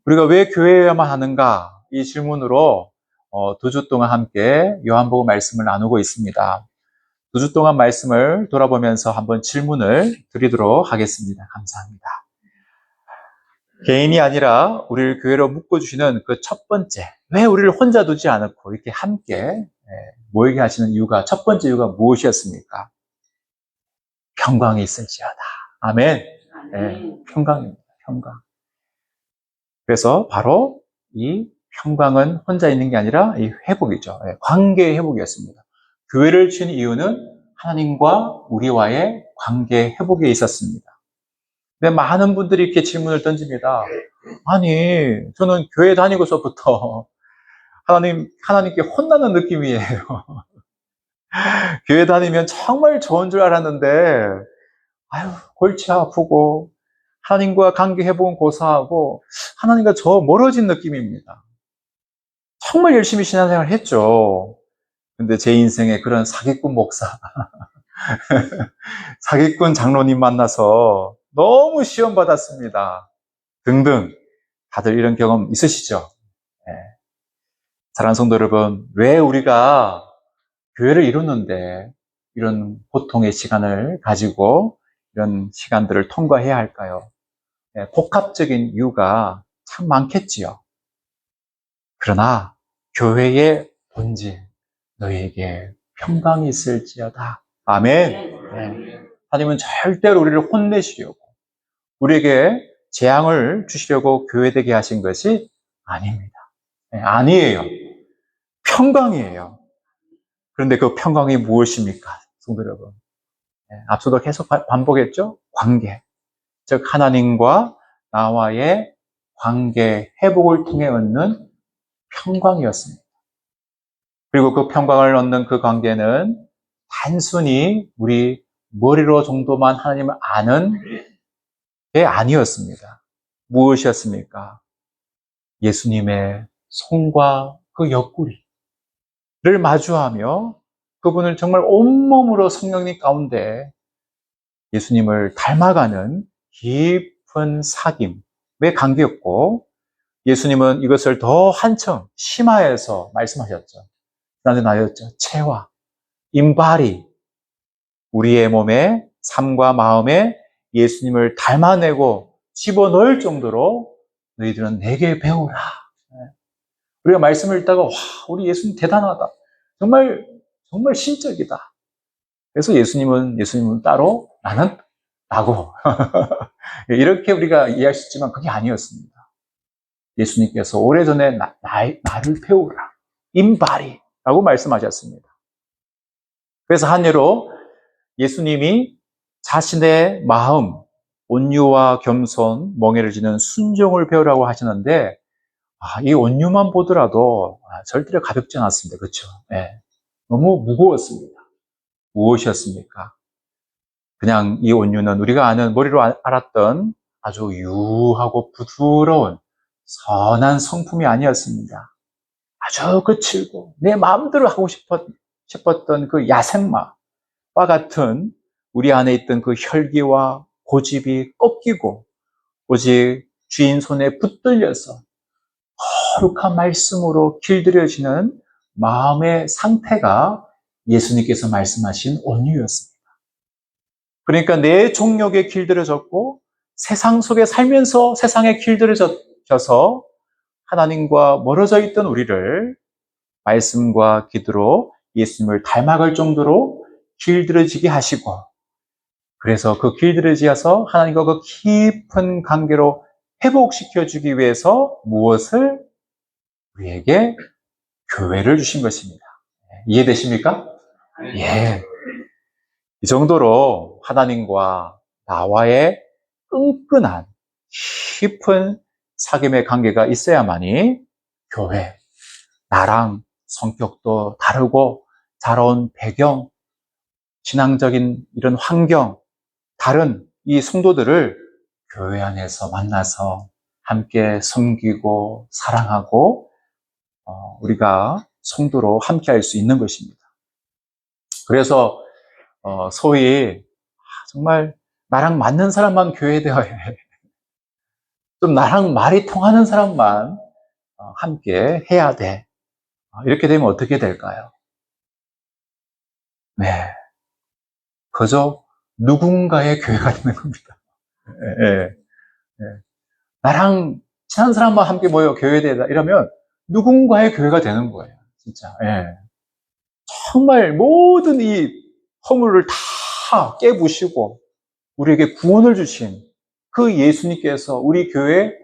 우리가 왜 교회여야만 하는가? 이 질문으로 2주 동안 함께 요한복음 말씀을 나누고 있습니다. 2주 동안 말씀을 돌아보면서 한번 질문을 드리도록 하겠습니다. 감사합니다. 개인이 아니라 우리를 교회로 묶어주시는 그 첫 번째, 왜 우리를 혼자 두지 않고 이렇게 함께 모이게 하시는 이유가, 첫 번째 이유가 무엇이었습니까? 평강이 있을지어다. 아멘. 네, 평강입니다. 평강. 그래서 바로 이 평강은 혼자 있는 게 아니라 이 회복이죠. 관계의 회복이었습니다. 교회를 친 이유는 하나님과 우리와의 관계 회복에 있었습니다. 근데 많은 분들이 이렇게 질문을 던집니다. 아니, 저는 교회 다니고서부터 하나님께 혼나는 느낌이에요. 교회 다니면 정말 좋은 줄 알았는데, 아유, 골치 아프고, 하나님과 관계 회복은 고사하고, 하나님과 저 멀어진 느낌입니다. 정말 열심히 신앙생활 했죠. 근데 제 인생에 그런 사기꾼 목사, 사기꾼 장로님 만나서 너무 시험받았습니다. 등등. 다들 이런 경험 있으시죠? 네. 사랑하는 성도 여러분, 왜 우리가 교회를 이루는데 이런 고통의 시간을 가지고 이런 시간들을 통과해야 할까요? 네, 복합적인 이유가 참 많겠지요. 그러나 교회의 본질, 너희에게 평강이 있을지어다. 아멘. 네. 하나님은 절대로 우리를 혼내시려고, 우리에게 재앙을 주시려고 교회되게 하신 것이 아닙니다. 네, 아니에요. 평강이에요. 그런데 그 평강이 무엇입니까? 성도 여러분. 네, 앞서도 계속 반복했죠? 관계. 즉, 하나님과 나와의 관계 회복을 통해 얻는 평강이었습니다. 그리고 그 평강을 얻는 그 관계는 단순히 우리 머리로 정도만 하나님을 아는 게 아니었습니다. 무엇이었습니까? 예수님의 손과 그 옆구리를 마주하며 그분을 정말 온몸으로 성령님 가운데 예수님을 닮아가는 깊은 사귐의 관계였고, 예수님은 이것을 더 한층 심화해서 말씀하셨죠. 나는 나였죠. 체화, 임바리, 우리의 몸에, 삶과 마음에 예수님을 닮아내고 집어넣을 정도로 너희들은 내게 배우라. 우리가 말씀을 읽다가, 와, 우리 예수님 대단하다. 정말, 정말 신적이다. 그래서 예수님은 따로, 나는 나고. 이렇게 우리가 이해할 수 있지만 그게 아니었습니다. 예수님께서 오래전에 나를 배우라. 임바리라고 말씀하셨습니다. 그래서 한 예로 예수님이 자신의 마음, 온유와 겸손, 멍에를 지는 순종을 배우라고 하시는데, 이 온유만 보더라도 절대로 가볍지 않았습니다. 그렇죠? 네. 너무 무거웠습니다. 무엇이었습니까? 그냥 이 온유는 우리가 아는, 머리로 알았던 아주 유하고 부드러운 선한 성품이 아니었습니다. 아주 거칠고 내 마음대로 하고 싶었던 그 야생마와 같은 우리 안에 있던 그 혈기와 고집이 꺾이고 오직 주인 손에 붙들려서 거룩한 말씀으로 길들여지는 마음의 상태가 예수님께서 말씀하신 온유였습니다. 그러니까 내 종력에 길들여졌고 세상 속에 살면서 세상에 길들여져서 하나님과 멀어져 있던 우리를 말씀과 기도로 예수님을 닮아갈 정도로 길들여지게 하시고, 그래서 그 길들여져서 하나님과 그 깊은 관계로 회복시켜주기 위해서 무엇을? 우리에게 교회를 주신 것입니다. 이해되십니까? 예. 이 정도로 하나님과 나와의 끈끈한 깊은 사귐의 관계가 있어야만이 교회, 나랑 성격도 다르고 자라온 배경, 신앙적인 이런 환경, 다른 이 성도들을 교회 안에서 만나서 함께 섬기고 사랑하고 우리가 성도로 함께 할 수 있는 것입니다. 그래서 소위 정말 나랑 맞는 사람만 교회 되어야 해. 좀 나랑 말이 통하는 사람만 함께 해야 돼. 이렇게 되면 어떻게 될까요? 네. 그저 누군가의 교회가 되는 겁니다. 예, 예, 예. 나랑 친한 사람만 함께 모여 교회되다 이러면 누군가의 교회가 되는 거예요. 진짜. 예. 정말 모든 이 허물을 다 깨부시고 우리에게 구원을 주신 그 예수님께서 우리 교회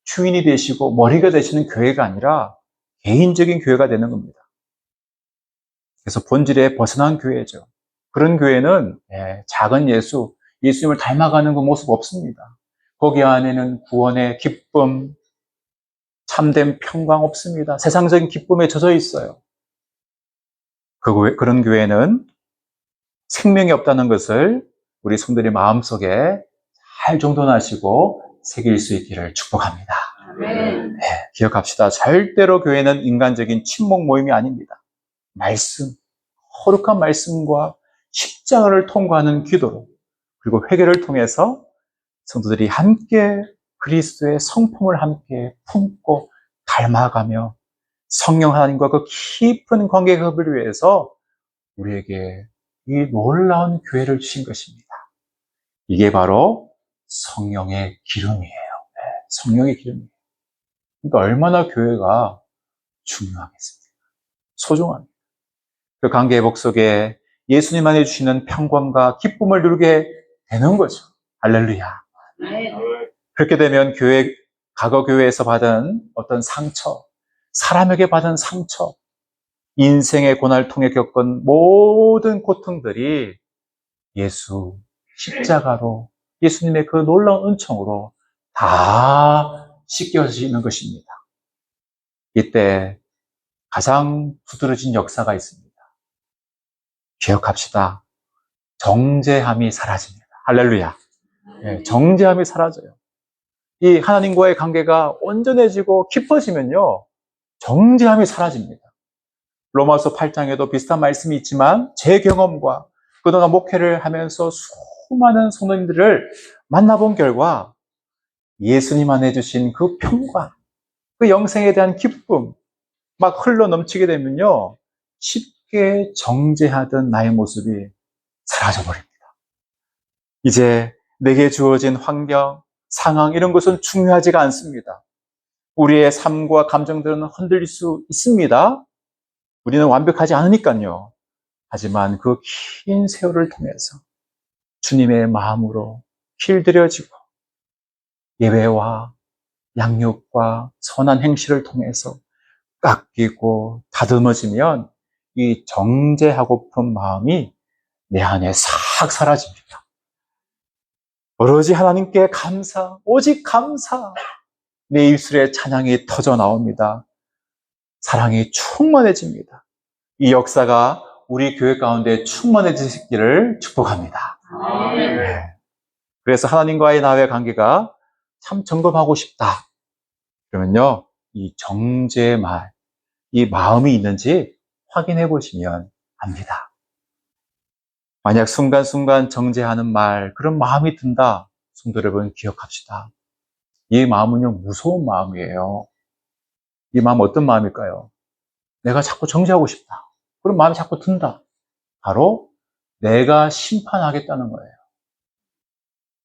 주인이 되시고 머리가 되시는 교회가 아니라 개인적인 교회가 되는 겁니다. 그래서 본질에 벗어난 교회죠. 그런 교회는 작은 예수님을 닮아가는 그 모습 없습니다. 거기 안에는 구원의 기쁨, 참된 평강 없습니다. 세상적인 기쁨에 젖어 있어요. 그런 교회는 생명이 없다는 것을 우리 성도의 마음속에 잘 정돈하시고 새길 수 있기를 축복합니다. 네, 기억합시다. 절대로 교회는 인간적인 친목 모임이 아닙니다. 말씀, 거룩한 말씀과 십자가를 통과하는 기도로 그리고 회개를 통해서 성도들이 함께 그리스도의 성품을 함께 품고 닮아가며 성령 하나님과 그 깊은 관계급을 위해서 우리에게 이 놀라운 교회를 주신 것입니다. 이게 바로 성령의 기름이에요. 네, 성령의 기름이에요. 그러니까 얼마나 교회가 중요하겠습니까? 소중합니다. 그 관계 회복 속에 예수님 안에 주시는 평강과 기쁨을 누리게 되는 거죠. 할렐루야. 네. 그렇게 되면 과거 교회에서 받은 어떤 상처, 사람에게 받은 상처, 인생의 고난을 통해 겪은 모든 고통들이 예수 십자가로 예수님의 그 놀라운 은총으로 다 씻겨지는 것입니다. 이때 가장 두드러진 역사가 있습니다. 기억합시다. 정죄함이 사라집니다. 할렐루야. 네, 정죄함이 사라져요. 이 하나님과의 관계가 온전해지고 깊어지면요, 정죄함이 사라집니다. 로마서 8장에도 비슷한 말씀이 있지만 제 경험과 그동안 목회를 하면서 수많은 성도님들을 만나본 결과 예수님 안에 주신 그 평강, 그 영생에 대한 기쁨 막 흘러 넘치게 되면요, 쉽게 정죄하던 나의 모습이 사라져 버립니다. 이제 내게 주어진 환경, 상황 이런 것은 중요하지가 않습니다. 우리의 삶과 감정들은 흔들릴 수 있습니다. 우리는 완벽하지 않으니까요. 하지만 그 긴 세월을 통해서 주님의 마음으로 길들여지고 예배와 양육과 선한 행실을 통해서 깎이고 다듬어지면 이 정죄하고픈 마음이 내 안에 싹 사라집니다. 오로지 하나님께 감사, 오직 감사. 내 입술에 찬양이 터져 나옵니다. 사랑이 충만해집니다. 이 역사가 우리 교회 가운데 충만해지기를 축복합니다. 네. 그래서 하나님과의 나의 관계가 참 점검하고 싶다. 그러면요, 이 정죄의 말, 이 마음이 있는지 확인해 보시면 압니다. 만약 순간순간 정죄하는 말, 그런 마음이 든다. 성도 여러분 기억합시다. 이 마음은요, 무서운 마음이에요. 이 마음 어떤 마음일까요? 내가 자꾸 정죄하고 싶다. 그런 마음이 자꾸 든다. 바로 내가 심판하겠다는 거예요.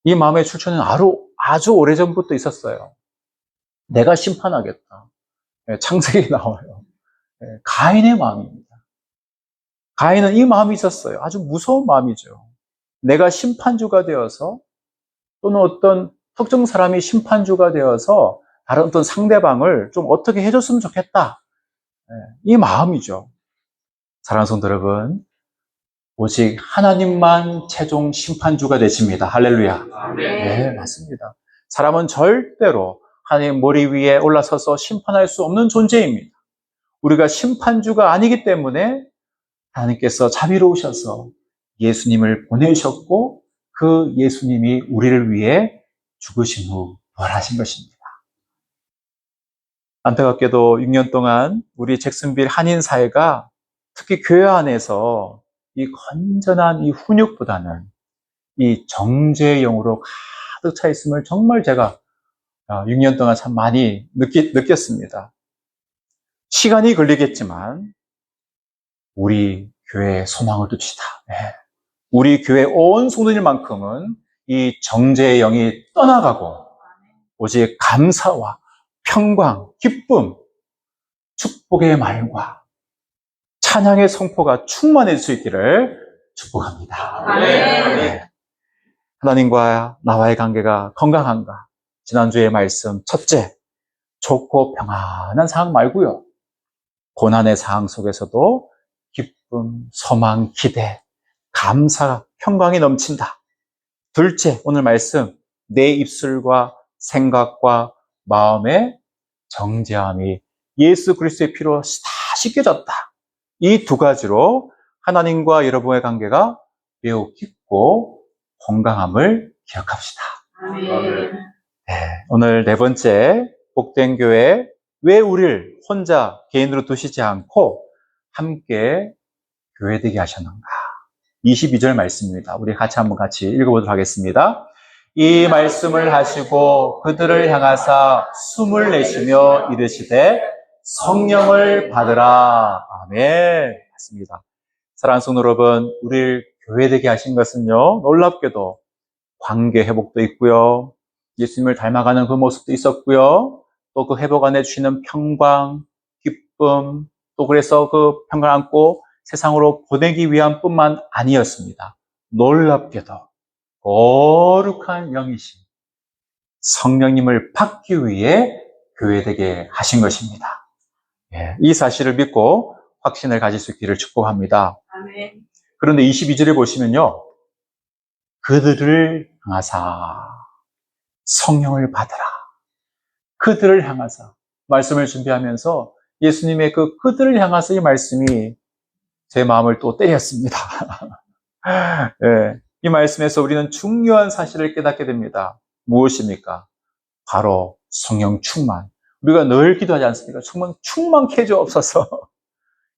이 마음의 출처는 아주 오래전부터 있었어요. 내가 심판하겠다. 창세기에 나와요. 가인의 마음입니다. 가인은 이 마음이 있었어요. 아주 무서운 마음이죠. 내가 심판주가 되어서 또는 어떤 특정 사람이 심판주가 되어서 다른 어떤 상대방을 좀 어떻게 해줬으면 좋겠다. 이 마음이죠. 사랑하는 성도 여러분, 오직 하나님만 최종 심판주가 되십니다. 할렐루야. 네, 맞습니다. 사람은 절대로 하나님 머리 위에 올라서서 심판할 수 없는 존재입니다. 우리가 심판주가 아니기 때문에 하나님께서 자비로우셔서 예수님을 보내셨고 그 예수님이 우리를 위해 죽으신 후 부활하신 것입니다. 안타깝게도 6년 동안 우리 잭슨빌 한인 사회가 특히 교회 안에서 이 건전한 이 훈육보다는 이 정죄의 영으로 가득 차 있음을 정말 제가 6년 동안 참 많이 느꼈습니다. 시간이 걸리겠지만 우리 교회에 소망을 둡시다. 네. 우리 교회 온 성도들만큼은 이 정죄의 영이 떠나가고 오직 감사와 평강, 기쁨, 축복의 말과 찬양의 성포가 충만해질 수 있기를 축복합니다. 네. 하나님과 나와의 관계가 건강한가? 지난주의 말씀 첫째, 좋고 평안한 상황 말고요. 고난의 상황 속에서도 기쁨, 소망, 기대, 감사, 평강이 넘친다. 둘째, 오늘 말씀, 내 입술과 생각과 마음의 정죄함이 예수 그리스도의 피로 다 씻겨졌다. 이 두 가지로 하나님과 여러분의 관계가 매우 깊고 건강함을 기억합시다. 아멘. 네, 오늘 네 번째, 복된 교회, 왜 우리를 혼자 개인으로 두시지 않고 함께 교회되게 하셨는가? 22절 말씀입니다. 우리 같이 읽어보도록 하겠습니다. 이 말씀을 하시고 그들을 향하사 숨을 내쉬며 이르시되 성령을 받으라. 아멘. 맞습니다. 사랑하는 성도 여러분, 우리를 교회되게 하신 것은요, 놀랍게도 관계 회복도 있고요, 예수님을 닮아가는 그 모습도 있었고요, 또 그 회복 안에 주시는 평강, 기쁨, 또 그래서 그 평강을 안고 세상으로 보내기 위한 뿐만 아니었습니다. 놀랍게도 거룩한 영이신 성령님을 받기 위해 교회되게 하신 것입니다. 이 사실을 믿고 확신을 가질 수 있기를 축복합니다. 아멘. 그런데 22절에 보시면요, 그들을 향하사 성령을 받으라. 그들을 향하사 말씀을 준비하면서 예수님의 그 그들을 향하사 이 말씀이 제 마음을 또 때렸습니다. 네, 이 말씀에서 우리는 중요한 사실을 깨닫게 됩니다. 무엇입니까? 바로 성령 충만. 우리가 늘 기도하지 않습니까? 충만케 해 주옵소서.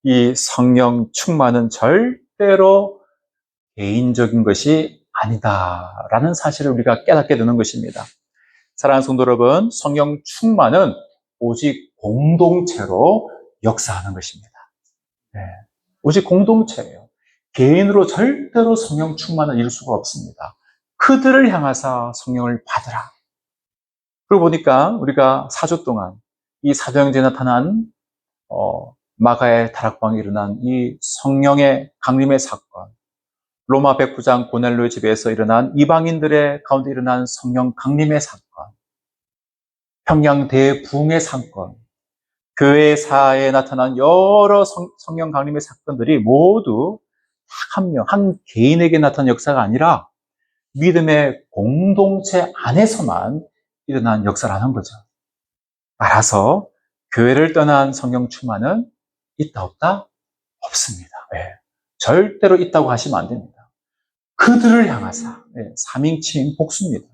이 성령 충만은 절대로 개인적인 것이 아니다라는 사실을 우리가 깨닫게 되는 것입니다. 사랑하는 성도 여러분, 성령 충만은 오직 공동체로 역사하는 것입니다. 네, 오직 공동체예요. 개인으로 절대로 성령 충만을 이룰 수가 없습니다. 그들을 향하사 성령을 받으라. 그러고 보니까 우리가 4주 동안 이 사도행전에 나타난 마가의 다락방에 일어난 이 성령의 강림의 사건, 로마 백부장 고넬료의 집에서 일어난 이방인들의 가운데 일어난 성령 강림의 사건, 평양 대부흥의 사건, 교회사에 나타난 여러 성령 강림의 사건들이 모두 한 개인에게 나타난 역사가 아니라 믿음의 공동체 안에서만 일어난 역사라는 거죠. 따라서 교회를 떠난 성령 충만은 있다 없다? 없습니다. 네. 절대로 있다고 하시면 안 됩니다. 그들을 향하사, 네, 3인칭 복수입니다.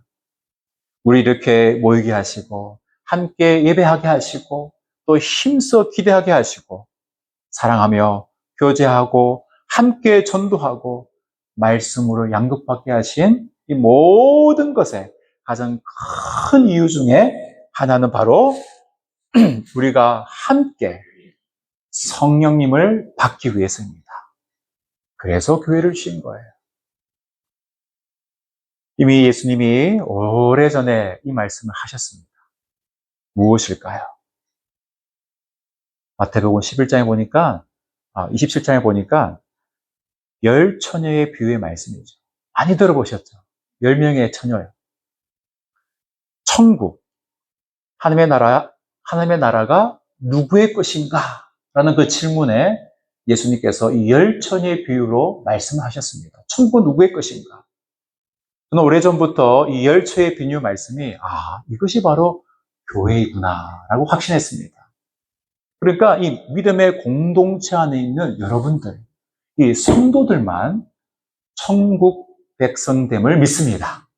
우리 이렇게 모이게 하시고 함께 예배하게 하시고 또 힘써 기대하게 하시고 사랑하며 교제하고 함께 전도하고 말씀으로 양육받게 하신 이 모든 것에 가장 큰 이유 중에 하나는 바로 우리가 함께 성령님을 받기 위해서입니다. 그래서 교회를 주신 거예요. 이미 예수님이 오래전에 이 말씀을 하셨습니다. 무엇일까요? 마태복음 11장에 보니까 27장에 보니까 10처녀의 비유의 말씀이죠. 많이 들어보셨죠? 10명의 처녀요. 천국, 하나님의 나라가 누구의 것인가? 라는 그 질문에 예수님께서 이 10처녀의 비유로 말씀하셨습니다. 천국은 누구의 것인가? 저는 오래전부터 이 10처의 비유 말씀이 이것이 바로 교회이구나 라고 확신했습니다. 그러니까 이 믿음의 공동체 안에 있는 여러분들, 이 성도들만 천국 백성됨을 믿습니다.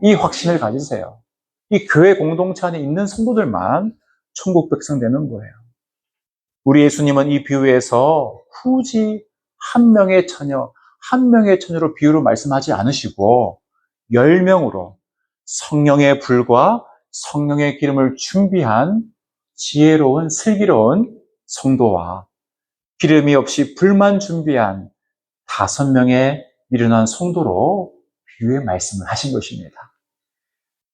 이 확신을 가지세요. 이 교회 공동체 안에 있는 성도들만 천국 백성 되는 거예요. 우리 예수님은 이 비유에서 굳이 한 명의 처녀로 비유로 말씀하지 않으시고 10명으로 성령의 불과 성령의 기름을 준비한 지혜로운 슬기로운 성도와 기름이 없이 불만 준비한 5명의 미련한 성도로 비유의 말씀을 하신 것입니다.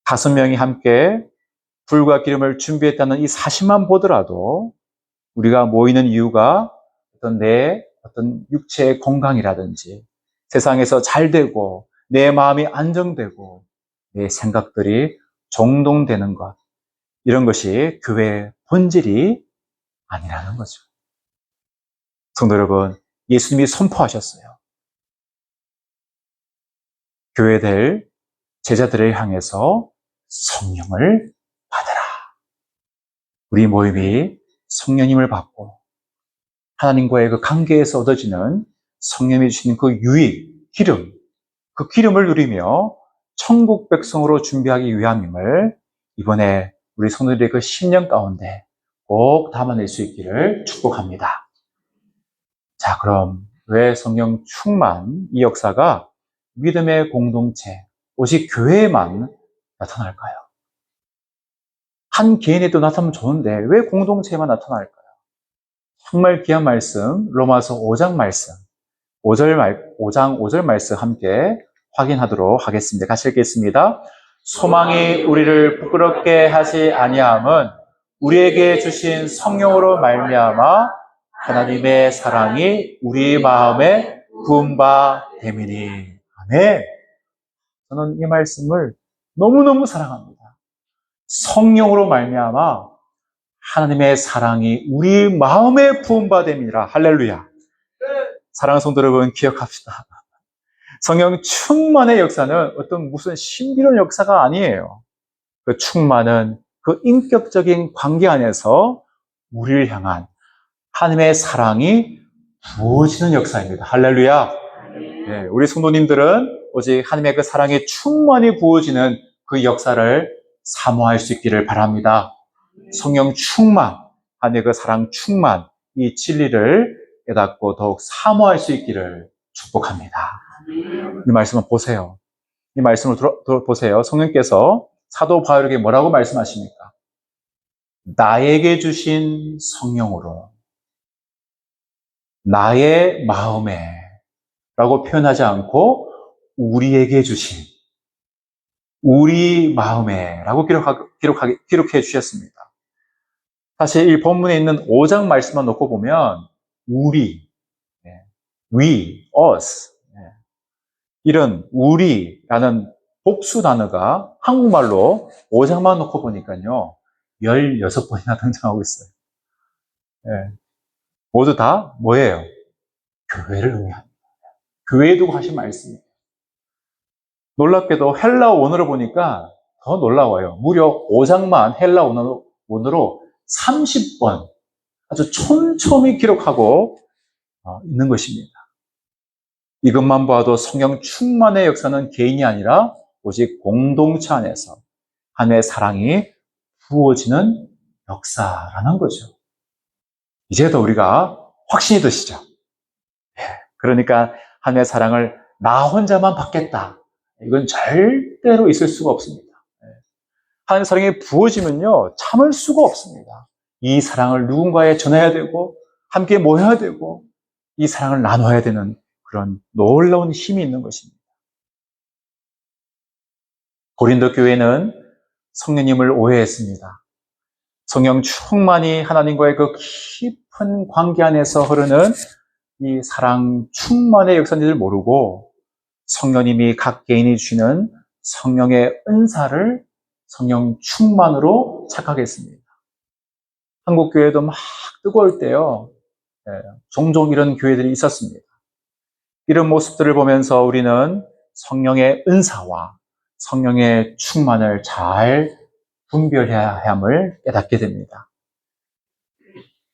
5명이 함께 불과 기름을 준비했다는 이 사실만 보더라도 우리가 모이는 이유가 내 육체의 건강이라든지 세상에서 잘 되고 내 마음이 안정되고 내 생각들이 정돈되는 것, 이런 것이 교회의 본질이 아니라는 거죠. 성도 여러분, 예수님이 선포하셨어요. 교회될 제자들을 향해서 성령을 받으라. 우리 모임이 성령님을 받고 하나님과의 그 관계에서 얻어지는 성령이 주시는 그 유익, 기름, 그 기름을 누리며 천국 백성으로 준비하기 위함임을 이번에 우리 성도들의 그 10년 가운데 꼭 담아낼 수 있기를 축복합니다. 자, 그럼 왜 성령 충만 이 역사가 믿음의 공동체, 오직 교회에만 나타날까요? 한 개인에도 나타나면 좋은데 왜 공동체에만 나타날까요? 정말 귀한 말씀, 로마서 5장 말씀, 5장 5절 말씀 함께 확인하도록 하겠습니다. 같이 읽겠습니다. 소망이 우리를 부끄럽게 하지 아니함은 우리에게 주신 성령으로 말미암아 하나님의 사랑이 우리 마음에 부은 바 됨이니. 아멘. 저는 이 말씀을 너무너무 사랑합니다. 성령으로 말미암아 하나님의 사랑이 우리 마음에 부은 바 됨이라. 할렐루야. 사랑하는 성도 여러분, 기억합시다. 성령 충만의 역사는 어떤 무슨 신비로운 역사가 아니에요. 그 충만은 그 인격적인 관계 안에서 우리를 향한 하나님의 사랑이 부어지는 역사입니다. 할렐루야. 네, 우리 성도님들은 오직 하나님의 그 사랑이 충만히 부어지는 그 역사를 사모할 수 있기를 바랍니다. 성령 충만, 하나님의 그 사랑 충만, 이 진리를 깨닫고 더욱 사모할 수 있기를 축복합니다. 이 말씀을 보세요. 이 말씀을 보세요. 성령께서 사도 바울에게 뭐라고 말씀하십니까? 나에게 주신 성령으로 나의 마음에 라고 표현하지 않고 우리에게 주신 우리 마음에 라고 기록해 주셨습니다. 사실 이 본문에 있는 5장 말씀만 놓고 보면 우리, we, us 이런 우리라는 복수 단어가 한국말로 5장만 놓고 보니까요 16번이나 등장하고 있어요. 모두 다 뭐예요? 교회를 의미합니다. 교회에 두고 하신 말씀이에요. 놀랍게도 헬라어 원어로 보니까 더 놀라워요. 무려 5장만 헬라어 원어로 30번 아주 촘촘히 기록하고 있는 것입니다. 이것만 봐도 성령 충만의 역사는 개인이 아니라 오직 공동체 안에서 하나님의 사랑이 부어지는 역사라는 거죠. 이제 더 우리가 확신이 드시죠. 그러니까 하나님의 사랑을 나 혼자만 받겠다. 이건 절대로 있을 수가 없습니다. 하나님의 사랑이 부어지면요 참을 수가 없습니다. 이 사랑을 누군가에 전해야 되고 함께 모여야 되고 이 사랑을 나눠야 되는 그런 놀라운 힘이 있는 것입니다. 고린도 교회는 성령님을 오해했습니다. 성령 충만히 하나님과의 그 깊은 관계 안에서 흐르는 이 사랑 충만의 역사인지를 모르고 성령님이 각 개인이 주시는 성령의 은사를 성령 충만으로 착각했습니다. 한국 교회도 막 뜨거울 때요. 종종 이런 교회들이 있었습니다. 이런 모습들을 보면서 우리는 성령의 은사와 성령의 충만을 잘 분별해야 함을 깨닫게 됩니다.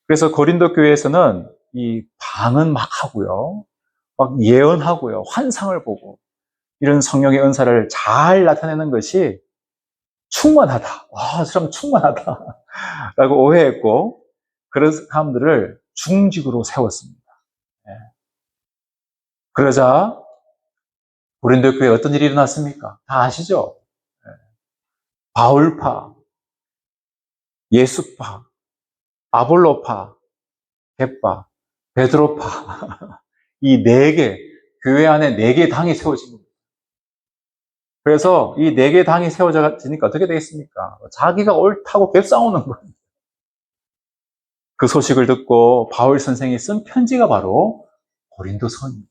그래서 고린도 교회에서는 이 방언 막 하고요. 막 예언하고요. 환상을 보고 이런 성령의 은사를 잘 나타내는 것이 충만하다. 와, 저 사람 충만하다. 라고 오해했고 그런 사람들을 중직으로 세웠습니다. 그러자 고린도 교회에 어떤 일이 일어났습니까? 다 아시죠? 바울파, 예수파, 아볼로파, 벳파, 베드로파 이 네 개, 교회 안에 네 개 당이 세워집니다. 그래서 이 네 개 당이 세워지니까 어떻게 되겠습니까? 자기가 옳다고 갭싸우는 거예요. 그 소식을 듣고 바울 선생이 쓴 편지가 바로 고린도서입니다.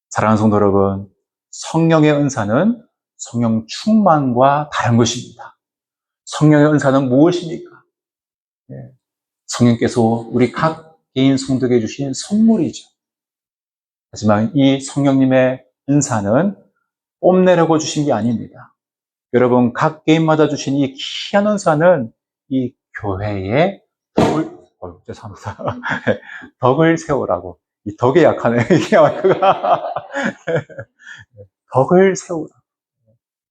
사랑하는 성도 여러분, 성령의 은사는 성령 충만과 다른 것입니다. 성령의 은사는 무엇입니까? 성령께서 우리 각 개인 성도에게 주신 선물이죠. 하지만 이 성령님의 은사는 뽐내려고 주신 게 아닙니다. 여러분, 각 개인마다 주신 이 귀한 은사는 이 교회의 죄송합니다. 덕을 세우라고. 이 덕에 약하네. 이게 마이크가. 덕을 세우라.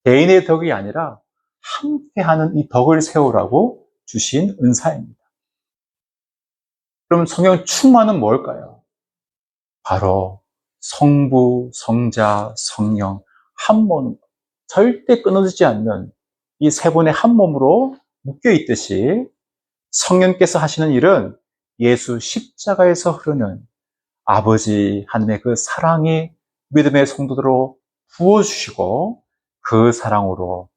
개인의 덕이 아니라 함께하는 이 덕을 세우라고 주신 은사입니다. 그럼 성령 충만은 뭘까요? 바로 성부, 성자, 성령 한 몸, 절대 끊어지지 않는 이 세 분의 한 몸으로 묶여 있듯이 성령께서 하시는 일은 예수 십자가에서 흐르는 아버지 하나님의 그 사랑이 믿음의 성도들로 부어주시고 그 사랑으로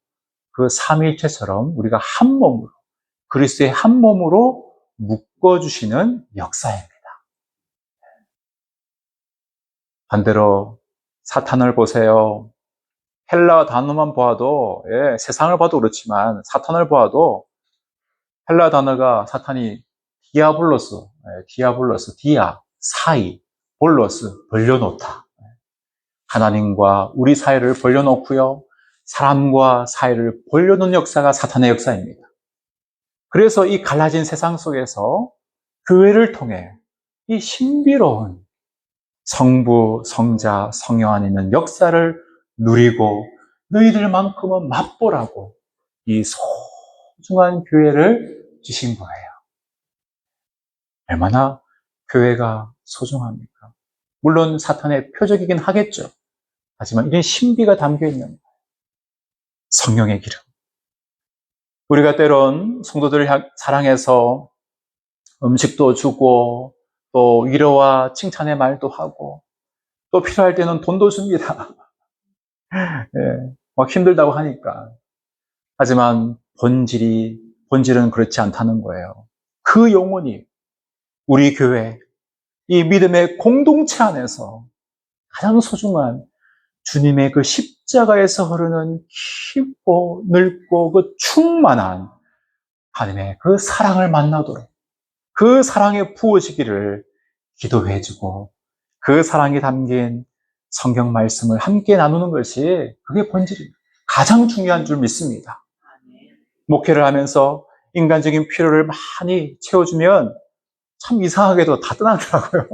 그 삼위일체처럼 우리가 한 몸으로 그리스도의 한 몸으로 묶어주시는 역사입니다. 반대로 사탄을 보세요. 헬라 단어만 보아도 세상을 봐도 그렇지만 사탄을 보아도 헬라 단어가 사탄이 디아블로스, 디아, 사이, 볼로스, 벌려놓다. 하나님과 우리 사이를 벌려놓고요. 사람과 사이를 벌려놓는 역사가 사탄의 역사입니다. 그래서 이 갈라진 세상 속에서 교회를 통해 이 신비로운 성부, 성자, 성령 안에 있는 역사를 누리고 너희들만큼은 맛보라고 이 소중한 교회를 주신 거예요. 얼마나 교회가 소중합니까? 물론 사탄의 표적이긴 하겠죠. 하지만 이런 신비가 담겨 있는 거예요. 성령의 기름. 우리가 때론 성도들을 사랑해서 음식도 주고 또 위로와 칭찬의 말도 하고 또 필요할 때는 돈도 줍니다. 막 힘들다고 하니까. 하지만 본질은 그렇지 않다는 거예요. 그 영혼이 우리 교회, 이 믿음의 공동체 안에서 가장 소중한 주님의 그 십자가에서 흐르는 깊고 넓고 그 충만한 하나님의 그 사랑을 만나도록 그 사랑에 부어지기를 기도해주고 그 사랑이 담긴 성경 말씀을 함께 나누는 것이 그게 본질입니다. 가장 중요한 줄 믿습니다. 목회를 하면서 인간적인 필요를 많이 채워주면 참 이상하게도 다 떠나더라고요.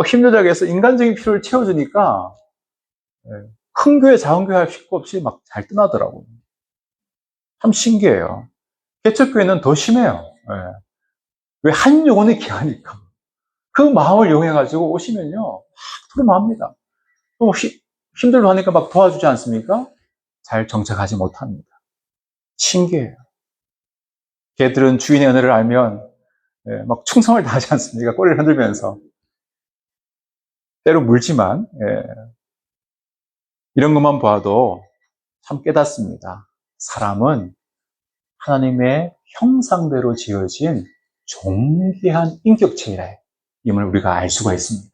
힘들다고 해서 인간적인 필요를 채워주니까 큰 교회, 작은 교회 할 필요 없이 막 잘 떠나더라고요. 참 신기해요. 개척교회는 더 심해요. 왜 한 영혼이 귀하니까. 그 마음을 이용해가지고 오시면요, 막 토론합니다. 또 힘들고 하니까 막 도와주지 않습니까? 잘 정착하지 못합니다. 신기해요. 걔들은 주인의 은혜를 알면 막 충성을 다하지 않습니까? 꼬리를 흔들면서. 때로 물지만 이런 것만 봐도 참 깨닫습니다. 사람은 하나님의 형상대로 지어진 존귀한 인격체임을 우리가 알 수가 있습니다.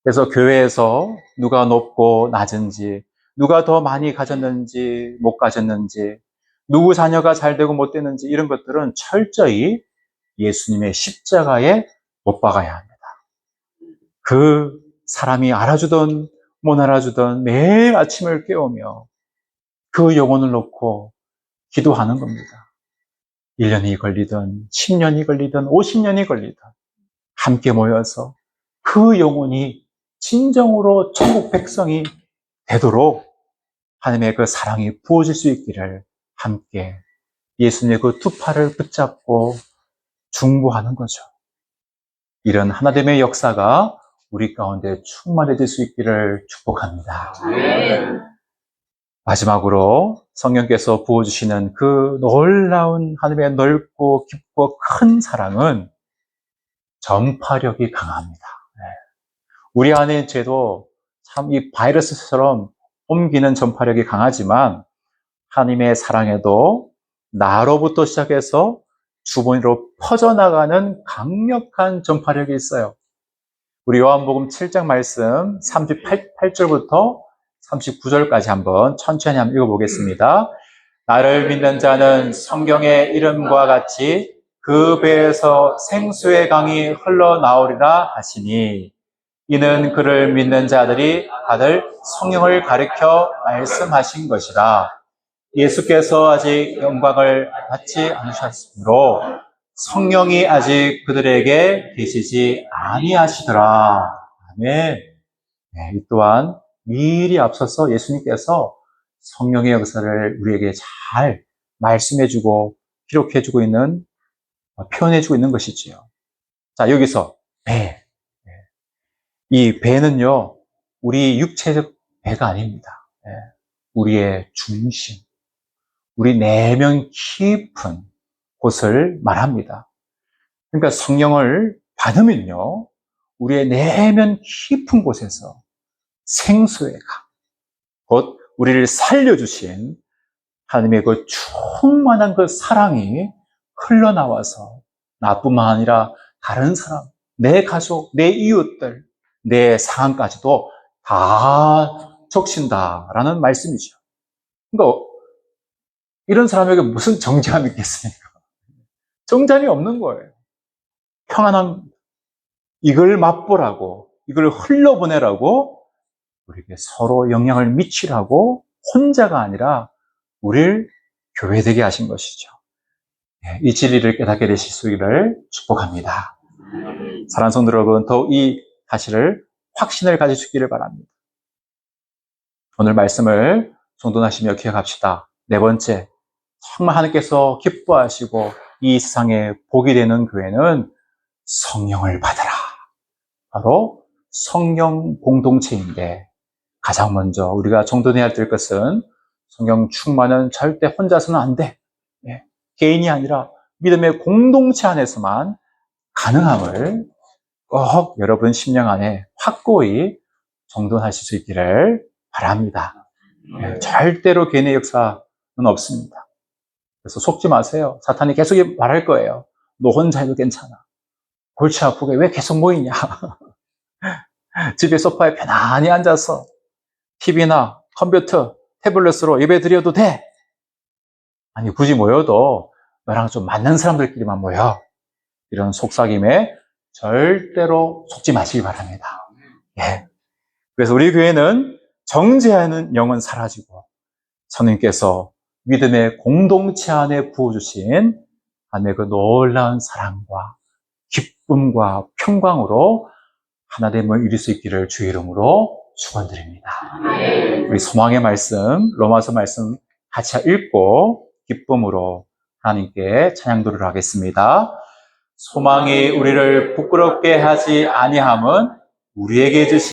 그래서 교회에서 누가 높고 낮은지, 누가 더 많이 가졌는지 못 가졌는지, 누구 자녀가 잘 되고 못 되는지 이런 것들은 철저히 예수님의 십자가에 못 박아야 합니다. 그 사람이 알아주던 못 알아주던 매일 아침을 깨우며 그 영혼을 놓고 기도하는 겁니다. 1년이 걸리든 10년이 걸리든 50년이 걸리든 함께 모여서 그 영혼이 진정으로 천국 백성이 되도록 하나님의 그 사랑이 부어질 수 있기를 함께 예수님의 그 두 팔을 붙잡고 중보하는 거죠. 이런 하나님의 역사가 우리 가운데 충만해질 수 있기를 축복합니다. 마지막으로 성령께서 부어주시는 그 놀라운 하나님의 넓고 깊고 큰 사랑은 전파력이 강합니다. 우리 안의 죄도 참 이 바이러스처럼 옮기는 전파력이 강하지만 하나님의 사랑에도 나로부터 시작해서 주변으로 퍼져나가는 강력한 전파력이 있어요. 우리 요한복음 7장 말씀 38절부터 39절까지 한번 천천히 한번 읽어보겠습니다. 나를 믿는 자는 성경의 이름과 같이 그 배에서 생수의 강이 흘러나오리라 하시니 이는 그를 믿는 자들이 다들 성령을 가리켜 말씀하신 것이라. 예수께서 아직 영광을 받지 않으셨으므로 성령이 아직 그들에게 계시지 아니하시더라. 아멘. 네, 이 또한 미리 앞서서 예수님께서 성령의 역사를 우리에게 잘 말씀해주고 기록해주고 있는, 표현해주고 있는 것이지요. 자, 여기서 배. 이 배는요, 우리 육체적 배가 아닙니다. 우리의 중심, 우리 내면 깊은 곳을 말합니다. 그러니까 성령을 받으면요, 우리의 내면 깊은 곳에서 생수의 강, 곧 우리를 살려주신 하나님의 그 충만한 그 사랑이 흘러나와서 나뿐만 아니라 다른 사람, 내 가족, 내 이웃들, 내 상황까지도 다 적신다라는 말씀이죠. 그러니까 이런 사람에게 무슨 정죄함이 있겠습니까? 정죄함이 없는 거예요. 평안한, 이걸 맛보라고, 이걸 흘러보내라고 우리에게 서로 영향을 미치라고 혼자가 아니라 우리를 교회되게 하신 것이죠. 이 진리를 깨닫게 되실 수 있기를 축복합니다. 사랑하는 성도 여러분, 더욱 이 사실을 확신을 가지시기를 바랍니다. 오늘 말씀을 정돈하시며 기억합시다. 네 번째, 정말 하나님께서 기뻐하시고 이 세상에 복이 되는 교회는 성령을 받아라. 바로 성령 공동체인데, 가장 먼저 우리가 정돈해야 될 것은 성령 충만은 절대 혼자서는 안 돼. 개인이 아니라 믿음의 공동체 안에서만 가능함을 꼭 여러분 심령 안에 확고히 정돈하실 수 있기를 바랍니다. 절대로 개인의 역사는 없습니다. 그래서 속지 마세요. 사탄이 계속 말할 거예요. 너 혼자 해도 괜찮아. 골치 아프게 왜 계속 모이냐. 집에 소파에 편안히 앉아서 TV나 컴퓨터, 태블릿으로 예배 드려도 돼. 아니, 굳이 모여도 너랑 좀 맞는 사람들끼리만 모여. 이런 속삭임에 절대로 속지 마시기 바랍니다. 그래서 우리 교회는 정죄하는 영은 사라지고 성령께서 믿음의 공동체 안에 부어주신 하나님의 그 놀라운 사랑과 기쁨과 평강으로 하나됨을 이룰 수 있기를 주의 이름으로 축원드립니다. 우리 소망의 말씀, 로마서 말씀 같이 읽고 기쁨으로 하나님께 찬양도를 하겠습니다. 소망이 우리를 부끄럽게 하지 아니함은 우리에게 주신